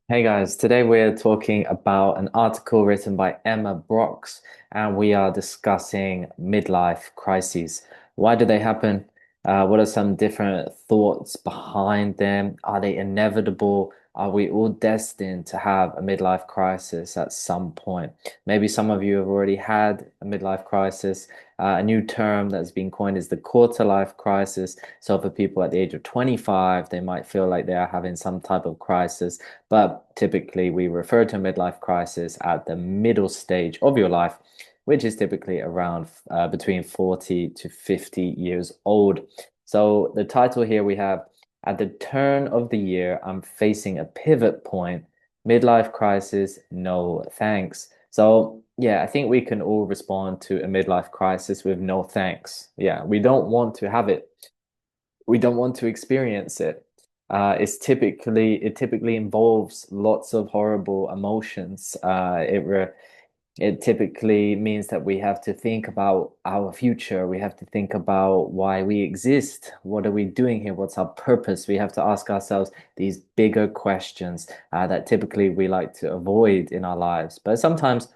Hey guys, today we're talking about an article written by Emma Brox, and we are discussing midlife crises. Why do they happen? What are some different thoughts behind them? Are they inevitable? Are we all destined to have a midlife crisis at some point? Maybe some of you have already had a midlife crisis. A new term that's been coined is the quarter life crisis. So for people at the age of 25, they might feel like they are having some type of crisis, but typically, we refer to midlife crisis at the middle stage of your life, which is typically around between 40 to 50 years old. So, the title here we have At the Turn of the Year, I'm Facing a Pivot Point. Midlife Crisis, no thanks. So, yeah, I think we can all respond to a midlife crisis with no thanks. Yeah, we don't want to have it, we don't want to experience it. It typically involves lots of horrible emotions. It typically means that we have to think about our future. We have to think about why we exist. What are we doing here? What's our purpose? We have to ask ourselves these bigger questions that typically we like to avoid in our lives. But sometimes,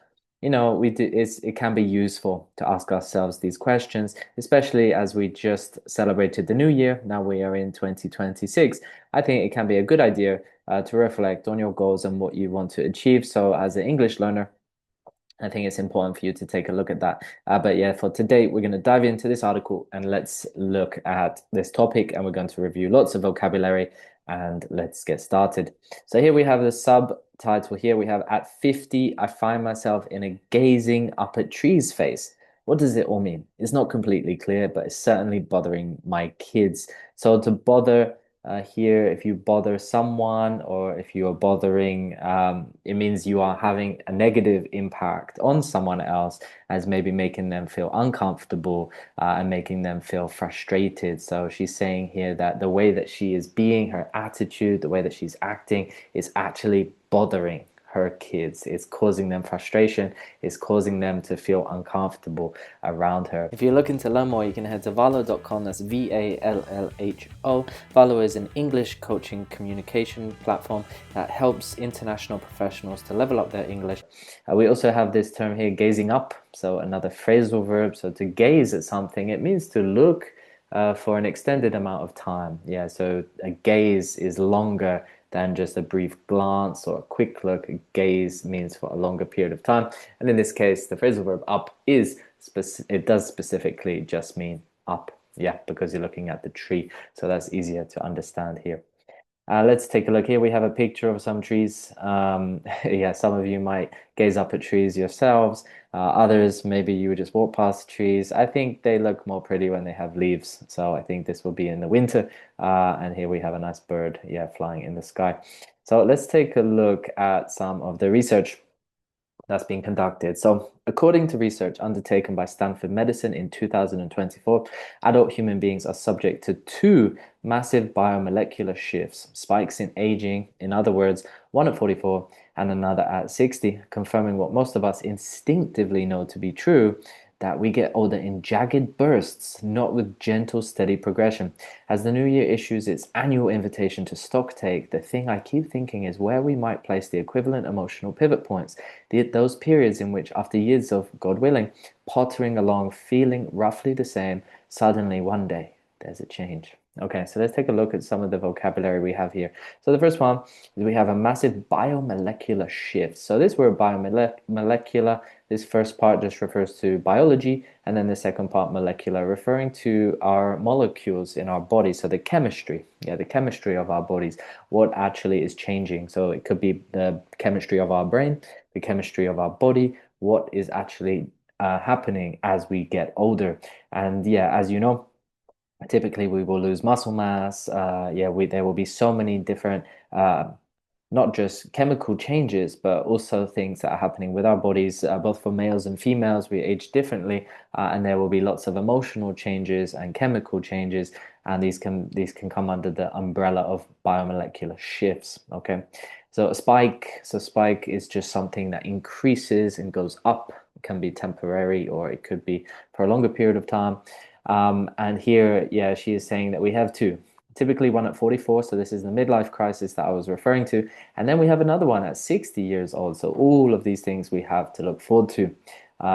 it can be useful to ask ourselves these questions, especially as we just celebrated the new year. Now we are in 2026. I think it can be a good idea to reflect on your goals and what you want to achieve. So, as an English learner, I think it's important for you to take a look at that. But yeah, for today, we're going to dive into this article and let's look at this topic, and we're going to review lots of vocabulary, and let's get started. So here we have the subtitle. Here we have At 50, I find myself in a gazing up at trees phase. What does it all mean? It's not completely clear, but it's certainly bothering my kids. So to bother here, if you bother someone or if you are bothering, it means you are having a negative impact on someone else, as maybe making them feel uncomfortable and making them feel frustrated. So she's saying here that the way that she is being, her attitude, the way that she's acting is actually bothering her kids. It's causing them frustration. It's causing them to feel uncomfortable around her. If you're looking to learn more, you can head to Vallo.com. That's VALLHO. Vallo is an English coaching communication platform that helps international professionals to level up their English. We also have this term here, gazing up. So another phrasal verb. So to gaze at something, it means to look for an extended amount of time. Yeah, so a gaze is longer than just a brief glance or a quick look. A gaze means for a longer period of time. And in this case, the phrasal verb up it does specifically just mean up. Yeah, because you're looking at the tree. So that's easier to understand here. Let's take a look here. We have a picture of some trees. Yeah, some of you might gaze up at trees yourselves. Others, maybe you would just walk past trees. I think they look more pretty when they have leaves. So I think this will be in the winter. And here we have a nice bird, yeah, flying in the sky. So let's take a look at some of the research that's being conducted. So, according to research undertaken by Stanford Medicine in 2024, adult human beings are subject to two massive biomolecular shifts, spikes in aging, in other words, one at 44 and another at 60, confirming what most of us instinctively know to be true, that we get older in jagged bursts, not with gentle, steady progression. As the new year issues its annual invitation to stocktake, the thing I keep thinking is where we might place the equivalent emotional pivot points, those periods in which, after years of, God willing, pottering along, feeling roughly the same, suddenly one day there's a change. Okay, so let's take a look at some of the vocabulary we have here. So the first one is we have a massive biomolecular shift. So this word biomolecular, this first part just refers to biology, and then the second part molecular, referring to our molecules in our body. So the chemistry, yeah, the chemistry of our bodies, what actually is changing. So it could be the chemistry of our brain, the chemistry of our body, what is actually happening as we get older. And yeah, as you know, typically we will lose muscle mass. There will be so many different not just chemical changes, but also things that are happening with our bodies, both for males and females. We age differently, and there will be lots of emotional changes and chemical changes, and these can come under the umbrella of biomolecular shifts. Okay, so a spike is just something that increases and goes up. It can be temporary, or it could be for a longer period of time. And here, yeah, she is saying that we have two. typically one at 44. So this is the midlife crisis that I was referring to. And then we have another one at 60 years old. So all of these things we have to look forward to.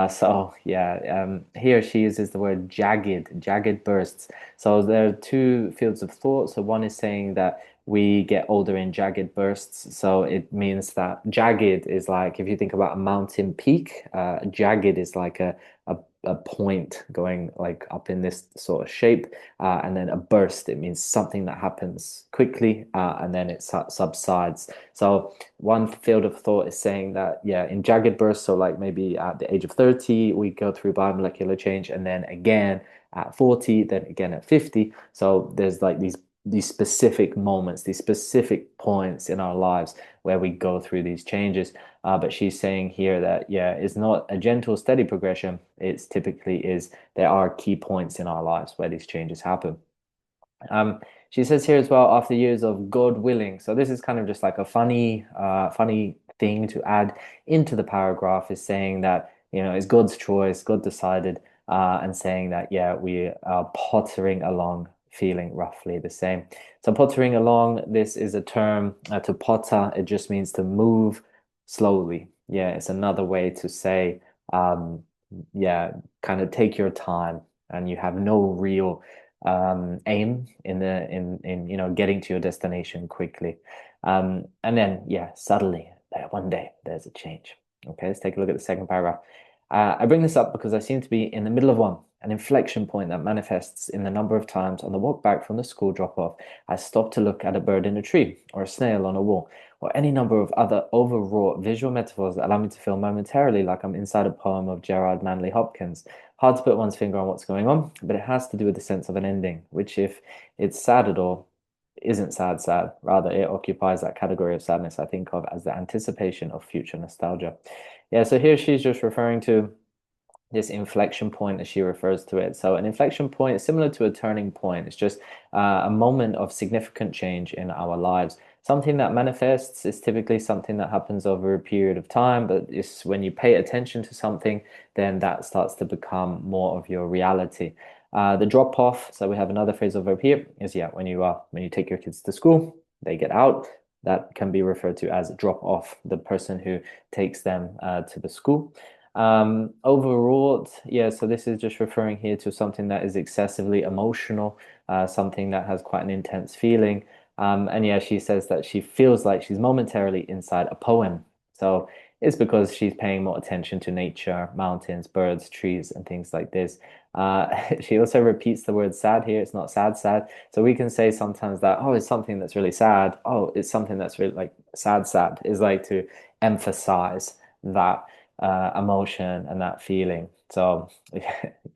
So yeah, he or she uses the word jagged bursts. So there are two fields of thought. So one is saying that we get older in jagged bursts. So it means that jagged is like if you think about a mountain peak, jagged is like a point going like up in this sort of shape, and then a burst, it means something that happens quickly, and then it subsides. So one field of thought is saying that, yeah, in jagged bursts, so like maybe at the age of 30, we go through biomolecular change, and then again at 40, then again at 50. So there's like these specific moments, these specific points in our lives where we go through these changes. But she's saying here that, yeah, it's not a gentle, steady progression. It's typically is there are key points in our lives where these changes happen. She says here as well, after years of God willing. So this is kind of just like a funny thing to add into the paragraph is saying that, it's God's choice, God decided, and saying that, yeah, we are pottering along, feeling roughly the same. So pottering along, this is a term to potter. It just means to move slowly. Yeah, it's another way to say, yeah, kind of take your time and you have no real aim in getting to your destination quickly. And then yeah, suddenly one day there's a change. Okay, let's take a look at the second paragraph. I bring this up because I seem to be in the middle of an inflection point that manifests in the number of times on the walk back from the school drop-off I stop to look at a bird in a tree or a snail on a wall or any number of other overwrought visual metaphors that allow me to feel momentarily like I'm inside a poem of Gerard Manley Hopkins. Hard to put one's finger on what's going on, but it has to do with the sense of an ending, which, if it's sad at all, isn't sad. Rather, it occupies that category of sadness I think of as the anticipation of future nostalgia. Yeah, so here she's just referring to this inflection point as she refers to it. So an inflection point is similar to a turning point. It's just a moment of significant change in our lives. Something that manifests is typically something that happens over a period of time, but it's when you pay attention to something, then that starts to become more of your reality. The drop off, so we have another phrasal verb here, is yeah, when you take your kids to school, they get out. That can be referred to as drop off, the person who takes them to the school. Overwrought, yeah, so this is just referring here to something that is excessively emotional, something that has quite an intense feeling. And yeah, she says that she feels like she's momentarily inside a poem. So it's because she's paying more attention to nature, mountains, birds, trees, and things like this. She also repeats the word sad here. It's not sad. So we can say sometimes that, oh, it's something that's really sad. Oh, it's something that's really like sad. Is like to emphasize that emotion and that feeling. So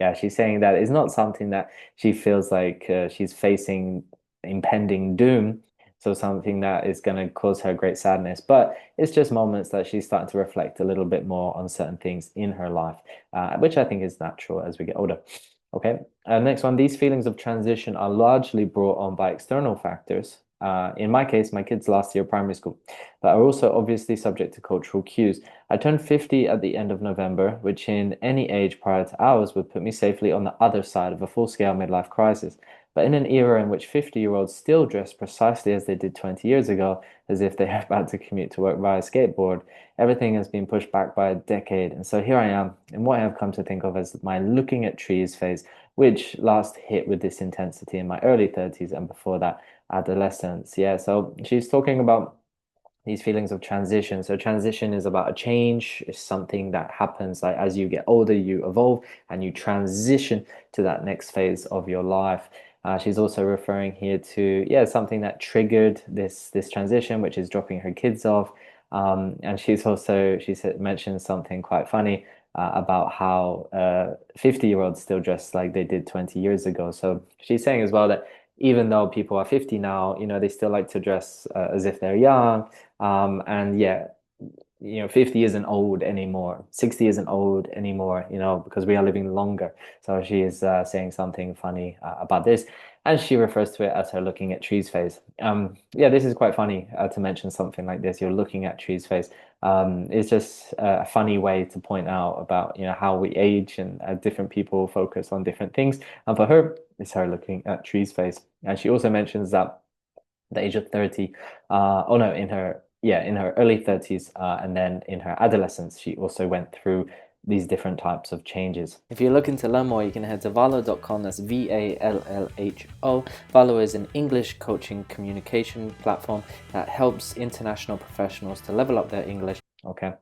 yeah, she's saying that it's not something that she feels like she's facing impending doom. So something that is going to cause her great sadness, but it's just moments that she's starting to reflect a little bit more on certain things in her life, which I think is natural as we get older. Okay, next one. These feelings of transition are largely brought on by external factors. In my case, my kids' last year of primary school, but are also obviously subject to cultural cues. I turned 50 at the end of November, which in any age prior to ours would put me safely on the other side of a full-scale midlife crisis. But in an era in which 50-year-olds still dress precisely as they did 20 years ago, as if they are about to commute to work via skateboard, everything has been pushed back by a decade. And so here I am in what I have come to think of as my looking at trees phase, which last hit with this intensity in my early 30s and before that, adolescence. Yeah, so she's talking about these feelings of transition. So transition is about a change. It's something that happens like as you get older, you evolve and you transition to that next phase of your life. She's also referring here to, yeah, something that triggered this transition, which is dropping her kids off. And she said mentioned something quite funny about how 50-year-olds still dress like they did 20 years ago. So she's saying as well that even though people are 50 now, they still like to dress as if they're young. And yeah, 50 isn't old anymore. 60 isn't old anymore, because we are living longer. So she is saying something funny about this. And she refers to it as her looking at trees phase. Yeah, this is quite funny to mention something like this. You're looking at trees phase. It's just a funny way to point out about, how we age and different people focus on different things. And for her, It's her looking at Tree's face. And she also mentions that the age of 30, oh no, in her early 30s, and then in her adolescence, she also went through these different types of changes. If you're looking to learn more, you can head to vallo.com. That's VALLHO. Vallo is an English coaching communication platform that helps international professionals to level up their English. Okay.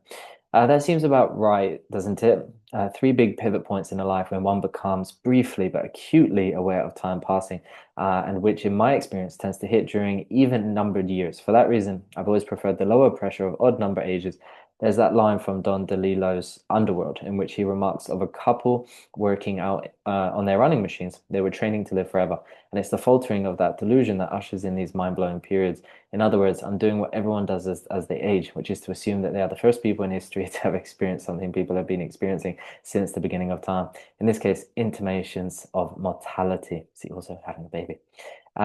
That seems about right, doesn't it? Three big pivot points in a life when one becomes briefly but acutely aware of time passing, and which, in my experience, tends to hit during even numbered years. For that reason, I've always preferred the lower pressure of odd number ages. There's that line from Don DeLillo's Underworld, in which he remarks of a couple working out on their running machines. They were training to live forever. And it's the faltering of that delusion that ushers in these mind-blowing periods. In other words, I'm doing what everyone does as they age, which is to assume that they are the first people in history to have experienced something people have been experiencing since the beginning of time. In this case, intimations of mortality. See, also having a baby.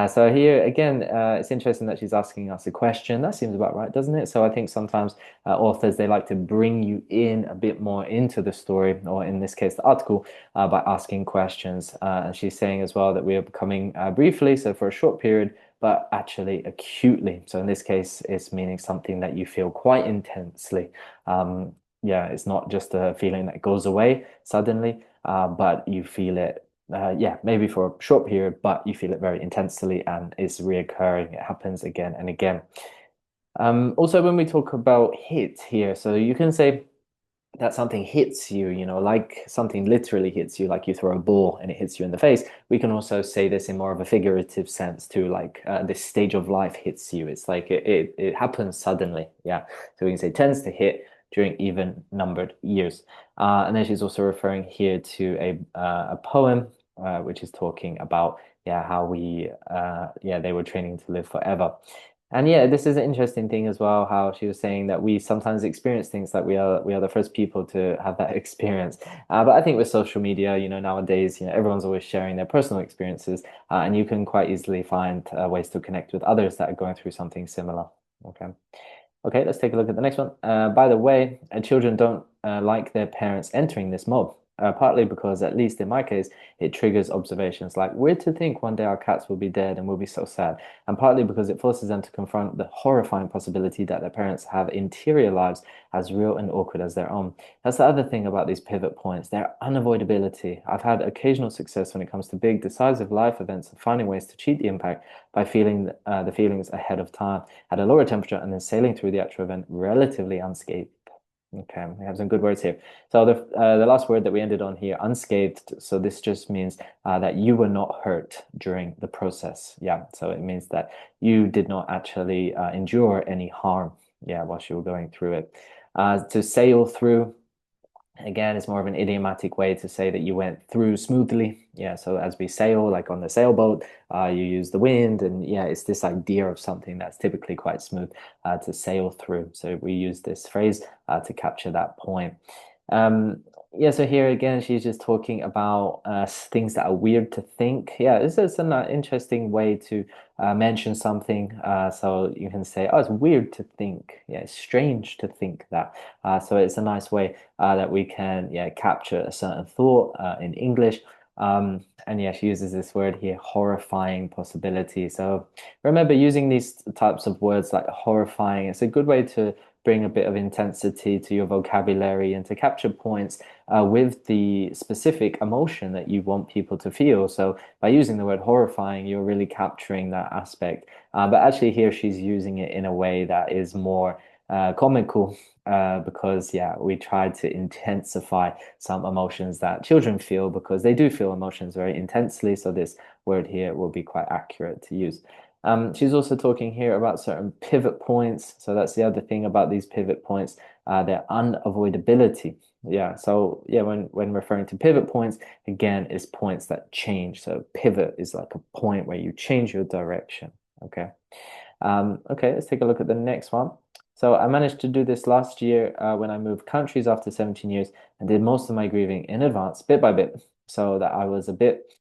So here again, it's interesting that she's asking us a question. That seems about right, doesn't it? So I think sometimes authors, they like to bring you in a bit more into the story, or in this case, the article, by asking questions. And she's saying as well that we are becoming briefly, so for a short period, but actually acutely. So in this case, it's meaning something that you feel quite intensely. Yeah, it's not just a feeling that goes away suddenly, but you feel it, yeah, maybe for a short period, but you feel it very intensely and it's reoccurring. It happens again and again. Also, when we talk about hit here, so you can say that something hits you, like something literally hits you, like you throw a ball and it hits you in the face. We can also say this in more of a figurative sense too, like this stage of life hits you. It's like it happens suddenly. Yeah. So we can say tends to hit during even numbered years. And then she's also referring here to a poem, which is talking about, yeah, how yeah, they were training to live forever. And yeah, this is an interesting thing as well, how she was saying that we sometimes experience things like we are the first people to have that experience. But I think with social media, nowadays, everyone's always sharing their personal experiences, and you can quite easily find ways to connect with others that are going through something similar. Okay. Okay, let's take a look at the next one. By the way, children don't like their parents entering this mob, partly because, at least in my case, it triggers observations like, weird to think one day our cats will be dead and we'll be so sad, and partly because it forces them to confront the horrifying possibility that their parents have interior lives as real and awkward as their own. That's the other thing about these pivot points, their unavoidability. I've had occasional success when it comes to big, decisive life events and finding ways to cheat the impact by feeling the feelings ahead of time at a lower temperature and then sailing through the actual event relatively unscathed. Okay, we have some good words here. So the last word that we ended on here, unscathed. So this just means that you were not hurt during the process. Yeah, so it means that you did not actually endure any harm. Yeah, whilst you were going through it. To sail through. Again, it's more of an idiomatic way to say that you went through smoothly. Yeah, so as we sail, like on the sailboat, you use the wind, and yeah, it's this idea of something that's typically quite smooth to sail through. So we use this phrase to capture that point. Yeah, so here again, she's just talking about things that are weird to think. Yeah, this is an interesting way to mention something. So you can say, oh, it's weird to think. Yeah, it's strange to think that. So it's a nice way that we can, yeah, capture a certain thought in English. And yeah, she uses this word here, horrifying possibility. So remember, using these types of words like horrifying, it's a good way to bring a bit of intensity to your vocabulary and to capture points with the specific emotion that you want people to feel. So by using the word horrifying, you're really capturing that aspect. But actually here she's using it in a way that is more comical because, yeah, we try to intensify some emotions that children feel because they do feel emotions very intensely. So this word here will be quite accurate to use. She's also talking here about certain pivot points. So that's the other thing about these pivot points, their unavoidability. Yeah, so yeah, when referring to pivot points, again, is points that change. So pivot is like a point where you change your direction. Okay. Okay, let's take a look at the next one. So I managed to do this last year when I moved countries after 17 years and did most of my grieving in advance, bit by bit, so that I was a bit.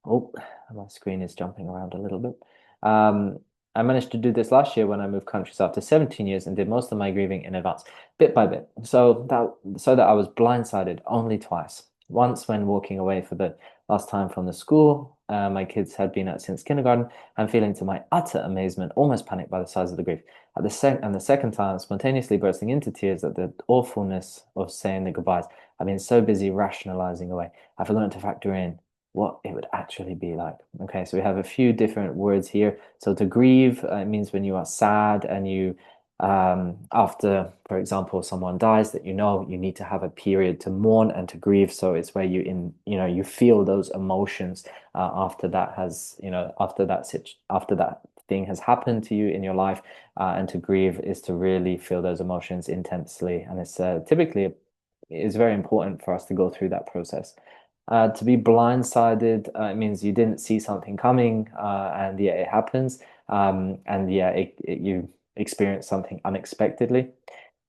Oh, my screen is jumping around a little bit. Um, I managed to do this last year when I moved countries after 17 years and did most of my grieving in advance, bit by bit, so that I was blindsided only twice. Once, when walking away for the last time from the school my kids had been at since kindergarten, and feeling to my utter amazement, almost panicked by the size of the grief. The second time, spontaneously bursting into tears at the awfulness of saying the goodbyes. I've been so busy rationalizing away. I've learned to factor in what it would actually be like. Okay, so we have a few different words here. So to grieve, it means when you are sad and you after, for example, someone dies that you know, you need to have a period to mourn and to grieve. So it's where you feel those emotions after that has, after that thing has happened to you in your life. And to grieve is to really feel those emotions intensely. And it's typically it's very important for us to go through that process. To be blindsided, it means you didn't see something coming, and yeah, it happens. And yeah, you experience something unexpectedly.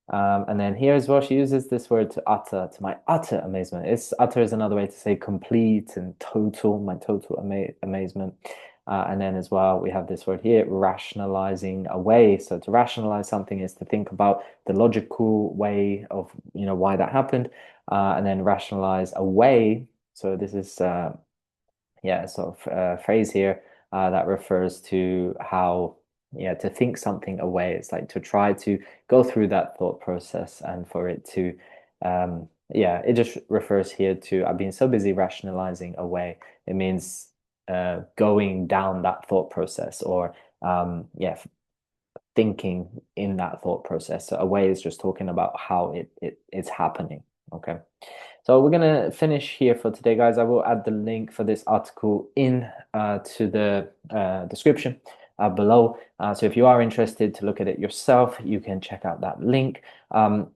And then here as well, she uses this word to utter, to my utter amazement. It's utter is another way to say complete and total, my total amazement. And then as well, we have this word here, rationalizing away. So to rationalize something is to think about the logical way of, why that happened. And then rationalize away. So this is yeah, sort of phrase here that refers to how, yeah, to think something away. It's like to try to go through that thought process and for it to, yeah, it just refers here to I've been so busy rationalizing away. It means going down that thought process or, yeah, thinking in that thought process. So away is just talking about how it's happening. Okay. So we're going to finish here for today, guys. I will add the link for this article in to the description below. So if you are interested to look at it yourself, you can check out that link.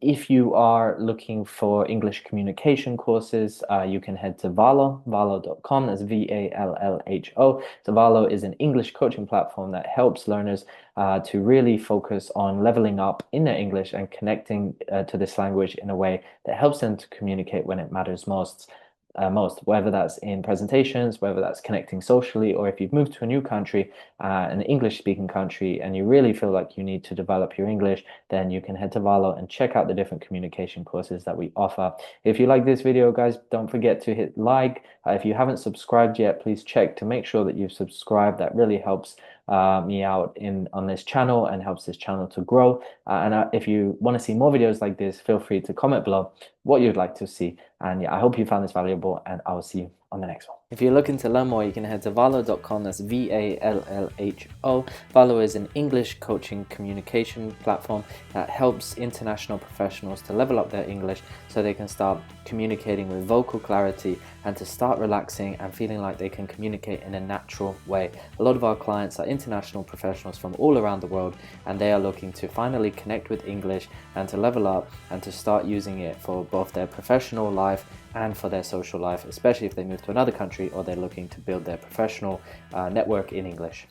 If you are looking for English communication courses, you can head to valo.com. That's Vallo. So Valo is an English coaching platform that helps learners to really focus on leveling up in their English and connecting to this language in a way that helps them to communicate when it matters most. Whether that's in presentations, whether that's connecting socially, or if you've moved to a new country, an English-speaking country, and you really feel like you need to develop your English, then you can head to Valo and check out the different communication courses that we offer. If you like this video, guys, don't forget to hit like. If you haven't subscribed yet, please check to make sure that you've subscribed. That really helps me out on this channel and helps this channel to grow. And if you want to see more videos like this, feel free to comment below what you'd like to see. And yeah, I hope you found this valuable, and I will see you on the next one. If you're looking to learn more, you can head to vallo.com. That's Vallo. Vallo is an English coaching communication platform that helps international professionals to level up their English so they can start communicating with vocal clarity and to start relaxing and feeling like they can communicate in a natural way. A lot of our clients are international professionals from all around the world, and they are looking to finally connect with English and to level up and to start using it for both their professional life and for their social life, especially if they move to another country or they're looking to build their professional network in English.